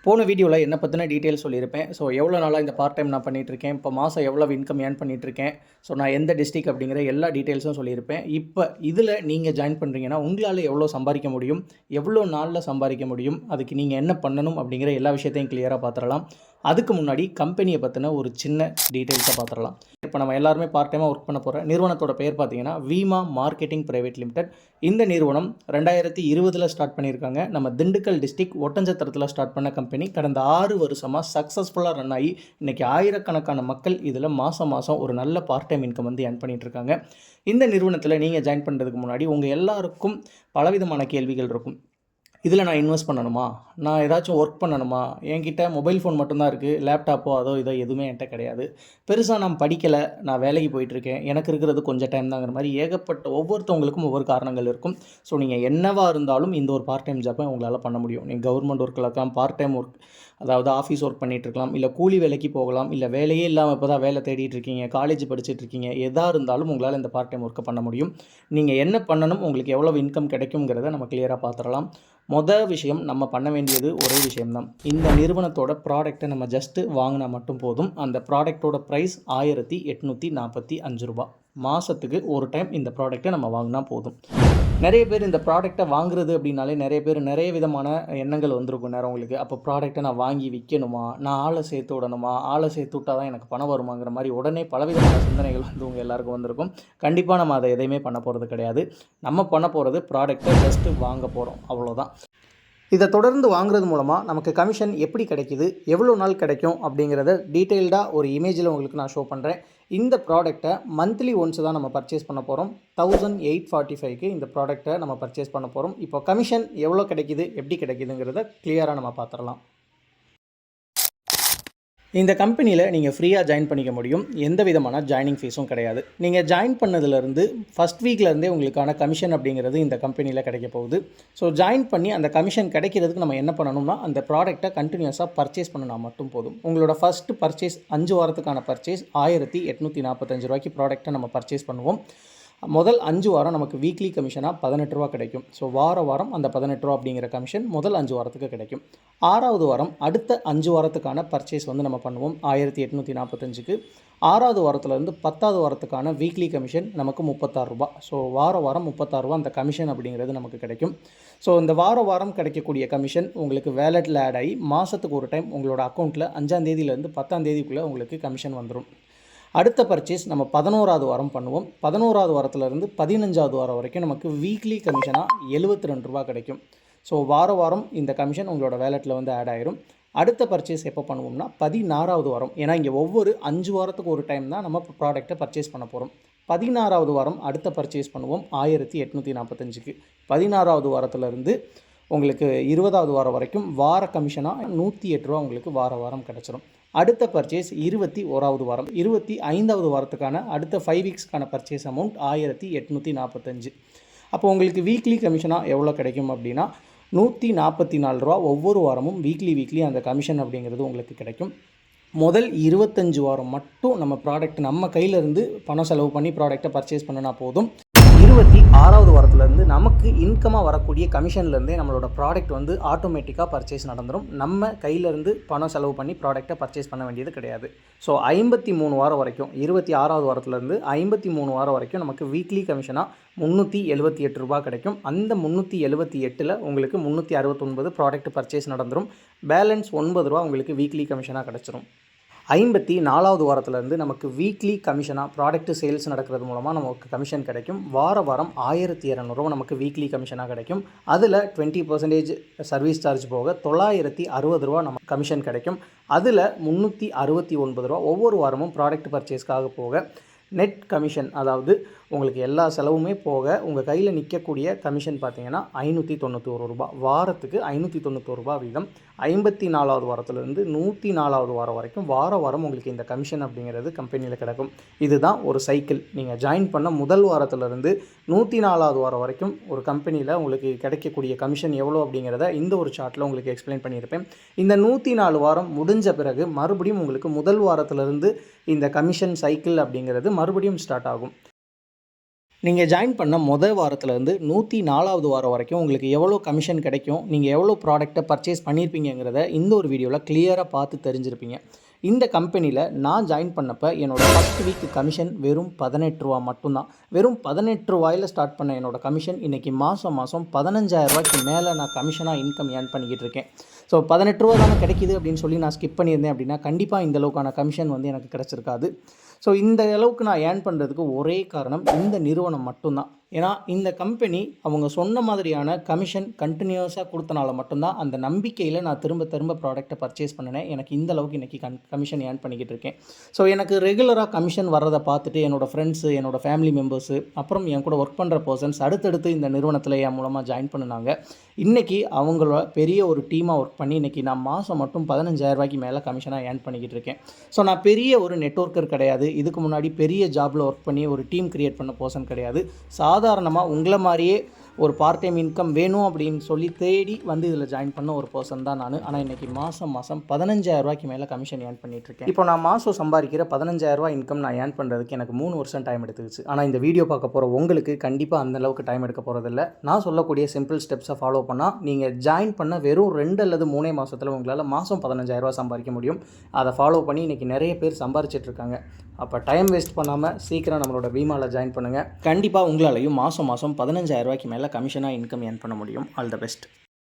போன வீடியோவில் என்ன பற்றின டீட்டெயில் சொல்லியிருப்பேன். ஸோ எவ்வளோ நாளாக இந்த பார்ட் டைம் நான் பண்ணிகிட்ருக்கேன், இப்போ மாதம் எவ்வளோ இன்கம் ஏர்ன் பண்ணிகிட்ருக்கேன், ஸோ நான் எந்த டிஸ்ட்ரிக்ட் அப்படிங்கிற எல்லா டீட்டெயில்ஸும் சொல்லியிருப்பேன். இப்போ இதில் நீங்கள் ஜாயின் பண்ணுறீங்கன்னா உங்களால் எவ்வளோ சம்பாதிக்க முடியும், எவ்வளோ நாளில் சம்பாதிக்க முடியும், அதுக்கு நீங்கள் என்ன பண்ணணும் அப்படிங்கிற எல்லா விஷயத்தையும் கிளியராக பார்த்துடலாம். அதுக்கு முன்னாடி கம்பெனியை பற்றின ஒரு சின்ன டீட்டெயில்ஸை பார்த்துடலாம். இப்போ நம்ம எல்லாருமே பார்ட் டைமாக ஒர்க் பண்ண போகிற நிறுவனத்தோட பெயர் பார்த்தீங்கன்னா வீமா மார்க்கெட்டிங் பிரைவேட் லிமிடெட். இந்த நிறுவனம் 2020 ஸ்டார்ட் பண்ணியிருக்காங்க. நம்ம திண்டுக்கல் டிஸ்ட்ரிக்ட் ஒட்டஞ்சத்திரத்தில் ஸ்டார்ட் பண்ண கம்பெனி கடந்த 6 வருஷமாக சக்ஸஸ்ஃபுல்லாக ரன் ஆகி இன்றைக்கி ஆயிரக்கணக்கான மக்கள் இதில் மாதம் ஒரு நல்ல பார்ட் டைம் இன்கம் வந்து ஏர்ன் பண்ணிகிட்டு இருக்காங்க. இந்த நிறுவனத்தில் நீங்கள் ஜாயின் பண்ணுறதுக்கு முன்னாடி உங்கள் எல்லாருக்கும் பலவிதமான கேள்விகள் இருக்கும். இதில் நான் இன்வெஸ்ட் பண்ணணுமா, நான் ஏதாச்சும் ஒர்க் பண்ணணுமா, என்கிட்ட மொபைல் ஃபோன் மட்டும்தான் இருக்குது, லேப்டாப்போ அதோ இதோ எதுவுமே என்கிட்ட கிடையாது, பெருசாக நான் படிக்கலை, நான் வேலைக்கு போயிட்டுருக்கேன், எனக்கு இருக்கிறது கொஞ்சம் டைம் தாங்கிற மாதிரி ஏகப்பட்ட ஒவ்வொருத்தவங்களுக்கும் ஒவ்வொரு காரணங்கள் இருக்கும். ஸோ நீங்கள் என்னவாக இருந்தாலும் இந்த ஒரு பார்ட் டைம் ஜாப்பை உங்களால் பண்ண முடியும். நீங்கள் கவர்மெண்ட் ஒர்க்கில் இருக்கலாம், பார்ட் டைம் ஒர்க் அதாவது ஆஃபீஸ் ஒர்க் பண்ணிகிட்ருக்கலாம், இல்லை கூலி வேலைக்கு போகலாம், இல்லை வேலையே இல்லாமல் இப்போ தான் வேலை தேடிட்டு இருக்கீங்க, காலேஜ் படிச்சுட்ருக்கீங்க, எதாக இருந்தாலும் உங்களால் இந்த பார்ட் டைம் ஒர்க்கை பண்ண முடியும். நீங்கள் என்ன பண்ணணும், உங்களுக்கு எவ்வளோ இன்கம் கிடைக்குங்கிறத நம்ம கிளியராக பார்த்துடலாம். மொதல் விஷயம், நம்ம பண்ண வேண்டியது ஒரே விஷயம்தான். இந்த நிறுவனத்தோட ப்ராடக்ட்டை நம்ம ஜஸ்ட்டு வாங்கினா மட்டும் போதும். அந்த ப்ராடக்டோட ப்ரைஸ் 1845 ரூபா. மாதத்துக்கு ஒரு டைம் இந்த ப்ராடக்ட்டை நம்ம வாங்கினா போதும். நிறைய பேர் இந்த ப்ராடக்ட்டை வாங்குறது அப்படின்னாலே நிறைய விதமான எண்ணங்கள் வந்திருக்கும் நேரம் உங்களுக்கு. அப்போ ப்ராடக்ட்டை நான் வாங்கி விற்கணுமா, நான் ஆளை சேர்த்து விடணுமா, ஆளை சேர்த்து விட்டால் தான் எனக்கு பணம் வருமாங்கிற மாதிரி உடனே பலவிதமான சிந்தனைகள் வந்து உங்கள் எல்லாருக்கும் வந்திருக்கும். கண்டிப்பாக நம்ம அதை எதையுமே பண்ண போகிறது கிடையாது. நம்ம பண்ண போகிறது ப்ராடக்ட்டை ஜஸ்ட்டு வாங்க போகிறோம், அவ்வளோதான். இதை தொடர்ந்து வாங்குறது மூலமாக நமக்கு கமிஷன் எப்படி கிடைக்கிது, எவ்வளோ நாள் கிடைக்கும் அப்படிங்கிறத டீட்டெயில்டாக ஒரு இமேஜில் உங்களுக்கு நான் ஷோ பண்ணுறேன். இந்த ப்ராடக்ட்டை மந்த்லி ஒன்ஸ் தான் நம்ம பர்ச்சேஸ் பண்ண போகிறோம். 1845க்கு இந்த ப்ராடக்ட்டை நம்ம பர்ச்சேஸ் பண்ண போகிறோம். இப்போ கமிஷன் எவ்வளோ கிடைக்கிது, எப்படி கிடைக்கிதுங்கிறத கிளியராக நம்ம பார்த்துடலாம். இந்த கம்பெனியில் நீங்கள் ஃப்ரீயாக ஜாயின் பண்ணிக்க முடியும். எந்த விதமான ஜாயினிங் ஃபீஸும் கிடையாது. நீங்கள் ஜாயின் பண்ணதுலேருந்து ஃபஸ்ட் வீக்லேருந்தே உங்களுக்கான கமிஷன் அப்படிங்கிறது இந்த கம்பெனியில் கிடைக்க போகுது. ஸோ ஜாயின் பண்ணி அந்த கமிஷன் கிடைக்கிறதுக்கு நம்ம என்ன பண்ணணும்னா, அந்த ப்ராடக்ட்டை கண்டினியூஸாக பர்ச்சேஸ் பண்ணினா மட்டும் போதும். உங்களோட ஃபஸ்ட்டு பர்ச்சேஸ் 5 வாரத்துக்கான பர்ச்சேஸ் 1845 ரூபாய்க்கு ப்ராடக்ட்டை நம்ம பர்ச்சேஸ் பண்ணுவோம். முதல் 5 வாரம் நமக்கு வீக்லி கமிஷனாக 18 ரூபா கிடைக்கும். ஸோ வாரம் அந்த 18 ரூபா அப்படிங்கிற கமிஷன் முதல் 5 வாரத்துக்கு கிடைக்கும். 6வது வாரம் அடுத்த 5 வாரத்துக்கான பர்ச்சேஸ் வந்து நம்ம பண்ணுவோம் 1845க்கு. 6வது வாரத்துலேருந்து 10வது வாரத்துக்கான வீக்லி கமிஷன் நமக்கு 36 ரூபா. ஸோ வாரம் 36 ரூபா அந்த கமிஷன் அப்படிங்கிறது நமக்கு கிடைக்கும். ஸோ இந்த வாரம் கிடைக்கக்கூடிய கமிஷன் உங்களுக்கு வேலெட்டில் ஆட் ஆகி மாதத்துக்கு ஒரு டைம் உங்களோட அக்கௌண்ட்டில் 5ஆம் தேதியிலேருந்து 10ஆம் தேதிக்குள்ளே உங்களுக்கு கமிஷன் வந்துடும். அடுத்த பர்ச்சேஸ் நம்ம 11வது வாரம் பண்ணுவோம். 11வது வாரத்துலேருந்து 15வது வாரம் வரைக்கும் நமக்கு வீக்லி கமிஷனாக 72 ரூபா கிடைக்கும். ஸோ வாரம் இந்த கமிஷன் உங்களோட வேலெட்டில் வந்து ஆட் ஆயிரும். அடுத்த பர்ச்சேஸ் எப்போ பண்ணுவோம்னா 16வது வாரம். ஏன்னா இங்கே ஒவ்வொரு 5 வாரத்துக்கு ஒரு டைம் தான் நம்ம ப்ராடக்ட்டை பர்ச்சேஸ் பண்ண போகிறோம். 16வது வாரம் அடுத்த பர்ச்சேஸ் பண்ணுவோம் 1845க்கு. 16வது வாரத்துலேருந்து உங்களுக்கு 20வது வாரம் வரைக்கும் வார கமிஷனாக 108 ரூபா உங்களுக்கு வாரம் கிடச்சிரும். அடுத்த பர்ச்சேஸ் 21வது வாரம். 25வது வாரத்துக்கான அடுத்த 5 வீக்ஸ்க்கான பர்ச்சேஸ் அமௌண்ட் 1845. அப்போ உங்களுக்கு வீக்லி கமிஷனாக எவ்வளோ கிடைக்கும் அப்படின்னா 144 ரூபா ஒவ்வொரு வாரமும் வீக்லி அந்த கமிஷன் அப்படிங்கிறது உங்களுக்கு கிடைக்கும். முதல் 25 வாரம் மட்டும் நம்ம ப்ராடக்ட் நம்ம கையிலேருந்து பணம் செலவு பண்ணி ப்ராடக்ட்டை பர்ச்சேஸ் பண்ணினா போதும். 26வது வாரத்துலேருந்து நமக்கு இன்கமாக வரக்கூடிய கமிஷன்லேருந்தே நம்மளோட ப்ராடக்ட் வந்து ஆட்டோமேட்டிக்காக பர்ச்சேஸ் நடந்துடும். நம்ம கையிலேருந்து பணம் செலவு பண்ணி ப்ராடக்ட்டை பர்ச்சேஸ் பண்ண வேண்டியது கிடையாது. ஸோ 53 வாரம் வரைக்கும் 26வது வாரத்துலேருந்து 53 வாரம் வரைக்கும் நமக்கு வீக்லி கமிஷனாக 378 ரூபா கிடைக்கும். அந்த 378ல் உங்களுக்கு 369 ப்ராடக்ட் பர்ச்சேஸ் நடந்துடும். பேலன்ஸ் 9 ரூபா உங்களுக்கு வீக்லி கமிஷனாக கிடச்சிரும். 54வது வாரத்துலேருந்து நமக்கு வீக்லி கமிஷனாக ப்ராடக்ட் சேல்ஸ் நடக்கிறது மூலமாக நமக்கு கமிஷன் கிடைக்கும். வாரம் 1200 ரூபா நமக்கு வீக்லி கமிஷனாக கிடைக்கும். அதில் 20% சர்வீஸ் சார்ஜ் போக 960 ரூபா நமக்கு கமிஷன் கிடைக்கும். அதில் 369 ரூபா ஒவ்வொரு வாரமும் ப்ராடக்ட் பர்ச்சேஸ்க்காக போக நெட் கமிஷன், அதாவது உங்களுக்கு எல்லா செலவுமே போக உங்கள் கையில் நிற்கக்கூடிய கமிஷன் பார்த்தீங்கன்னா 591 ரூபா. வாரத்துக்கு 591 ரூபா வீதம். 54வது வாரத்துலேருந்து 104வது வாரம் வரைக்கும் வாரம் உங்களுக்கு இந்த கமிஷன் அப்படிங்கிறது கம்பெனியில் கிடைக்கும். இதுதான் ஒரு சைக்கிள். நீங்கள் ஜாயின் பண்ண முதல் வாரத்துலேருந்து 104வது வாரம் வரைக்கும் ஒரு கம்பெனியில் உங்களுக்கு கிடைக்கக்கூடிய கமிஷன் எவ்வளோ அப்படிங்கிறத இந்த ஒரு சார்ட்டில் உங்களுக்கு எக்ஸ்பிளைன் பண்ணியிருப்பேன். இந்த 104 வாரம் முடிஞ்ச பிறகு மறுபடியும் உங்களுக்கு முதல் வாரத்துலேருந்து இந்த கமிஷன் சைக்கிள் அப்படிங்கிறது மறுபடியும் ஸ்டார்ட் ஆகும். நீங்கள் ஜாயின் பண்ண வாரத்துலேருந்து 104வது வாரம் வரைக்கும் உங்களுக்கு எவ்வளோ கமிஷன் கிடைக்கும், நீங்கள் எவ்வளோ ப்ராடக்ட்டை பர்ச்சேஸ் பண்ணியிருப்பீங்கிறத இந்த ஒரு வீடியோவில் கிளியராக பார்த்து தெரிஞ்சிருப்பீங்க. இந்த கம்பெனியில் நான் ஜாயின் பண்ணப்போ என்னோடய ஃபஸ்ட் வீக் கமிஷன் வெறும் ரூ. 18 மட்டும்தான். வெறும் ரூ. 18 ஸ்டார்ட் பண்ண என்னோடய கமிஷன் இன்றைக்கி மாதம் 15,000 மேலே நான் கமிஷனாக இன்கம் ஏர்ன் பண்ணிக்கிட்டு இருக்கேன். ஸோ ரூ. 18 தானே கிடைக்கிது அப்படின்னு சொல்லி நான் ஸ்கிப் பண்ணியிருந்தேன் அப்படின்னா கண்டிப்பாக இந்த அளவுக்கான கமிஷன் வந்து எனக்கு கிடச்சிருக்காது. ஸோ இந்த அளவுக்கு நான் ஏர்ன் பண்ணுறதுக்கு ஒரே காரணம் இந்த நிறுவனம் மட்டும்தான். ஏன்னா இந்த கம்பெனி அவங்க சொன்ன மாதிரியான கமிஷன் கண்டினியூஸாக கொடுத்தனால மட்டும்தான் அந்த நம்பிக்கையில் நான் திரும்ப ப்ராடக்ட்டை பர்ச்சேஸ் பண்ணினேன். எனக்கு இந்த அளவுக்கு இன்றைக்கி கமிஷன் ஏர்ன் பண்ணிக்கிட்டு இருக்கேன். ஸோ எனக்கு ரெகுலராக கமிஷன் வர்றதை பார்த்துட்டு என்னோடய ஃப்ரெண்ட்ஸு, என்னோடய ஃபேமிலி மெம்பர்ஸு, அப்புறம் என் கூட ஒர்க் பண்ணுற பர்சன்ஸ் அடுத்தடுத்து இந்த நிறுவனத்தில் என் மூலமாக ஜாயின் பண்ணினாங்க. இன்றைக்கி அவங்கள பெரிய ஒரு டீமாக ஒர்க் பண்ணி இன்றைக்கி நான் மாதம் மட்டும் 15,000 மேலே கமிஷனாக ஏர்ன் பண்ணிக்கிட்டு இருக்கேன். ஸோ நான் பெரிய ஒரு நெட்வொர்க்கர் கிடையாது. இதுக்கு முன்னாடி பெரிய ஜாபில் ஒர்க் பண்ணி ஒரு டீம் கிரியேட் பண்ண பர்சன் கிடையாது. சாதாரணமாக உங்களை மாதிரியே ஒரு பார்ட் டைம் இன்கம் வேணும் அப்படின்னு சொல்லி தேடி வந்து இதில் ஜாயின் பண்ண ஒரு பர்சன் தான் நான். ஆனால் இன்றைக்கி மாதம் 15,000 மேலே கமிஷன் ஏர்ன் பண்ணிகிட்ருக்கேன். இப்போ நான் மாதம் சம்பாதிக்கிற 15,000 இன்கம் நான் ஏர்ன் பண்ணுறதுக்கு எனக்கு 3 வருஷம் டைம் எடுத்துக்கிச்சு. ஆனால் இந்த வீடியோ பார்க்க போகிற உங்களுக்கு கண்டிப்பாக அந்தளவுக்கு டைம் எடுக்க போகிறதில்ல. நான் சொல்லக்கூடிய சிம்பிள் ஸ்டெப்ஸை ஃபாலோ பண்ணால் நீங்கள் ஜாயின் பண்ண வெறும் 2 அல்லது 3 மாதத்தில் உங்களால் மாதம் 15,000 சம்பாதிக்க முடியும். அதை ஃபாலோ பண்ணி இன்றைக்கி நிறைய பேர் சம்பாரிச்சிட்ருக்காங்க. அப்போ டைம் வேஸ்ட் பண்ணாமல் சீக்கிரம் நம்மளோட பீமாவில் ஜாயின் பண்ணுங்கள். கண்டிப்பாக உங்களாலையும் மாதம் 15,000 மேலே கமிஷனாக இன்கம் ஏர்ன் பண்ண முடியும். All the best.